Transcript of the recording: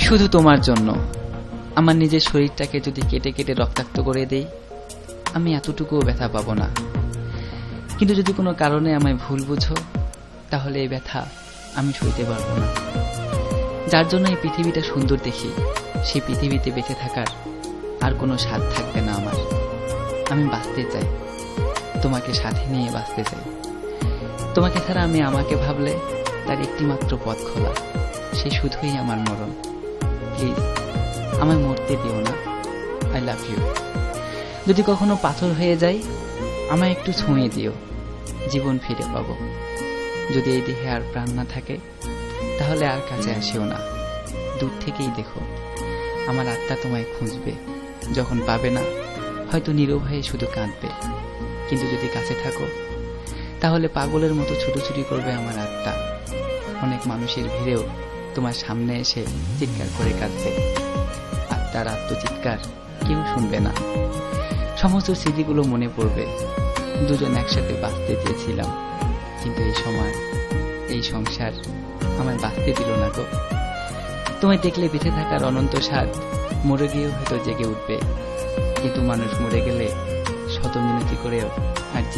শুধু তোমার জন্য আমার নিজের শরীরটাকে যদি কেটে কেটে রক্তাক্ত করে দেই, আমি এতটুকুও ব্যথা পাবো না। কিন্তু যদি কোনো কারণে আমায় ভুল বুঝো, তাহলে এই ব্যথা আমি সইতে পারবো না। যার জন্য এই পৃথিবীটা সুন্দর দেখি, সেই পৃথিবীতে বেঁচে থাকার আর কোনো স্বাদ থাকবে না আমার। আমি বাঁচতে চাই, তোমাকে সাথে নিয়ে বাঁচতে চাই। তোমাকে ছাড়া আমি আমাকে ভাবলে তার একটিমাত্র পথ খোলা, সে শুধুই আমার মরণ। প্লিজ আমায় মরতে দিও না। I love you. যদি কখনো পাথর হয়ে যায়, আমায় একটু ছুঁয়ে দিও, জীবন ফিরে পাবো। যদি এই দেহে আর প্রাণ না থাকে, তাহলে আর কাছে আসিও না, দূর থেকেই দেখো। আমার আত্মা তোমায় খুঁজবে, যখন পাবে না হয়তো নীরবে শুধু কাঁদবে। কিন্তু যদি কাছে থাকো, তাহলে পাগলের মতো ছুটোছুটি করবে আমার আত্মা। অনেক মানুষের ভিড়েও তোমার সামনে এসে চিৎকার করে কাঁদবে। আত্মার আত্মচিৎকার কেউ শুনবে না। সমস্ত স্মৃতিগুলো মনে পড়বে। দুজন একসাথে বাঁচতে চেয়েছিলাম, কিন্তু এই সময় এই সংসার আমায় বাঁচতে দিল না গো। তোমায় দেখলে বেঁচে থাকার অনন্ত স্বাদ মরে গিয়েও হয়তো জেগে উঠবে। কিন্তু মানুষ মরে গেলে শত মিনতি করেও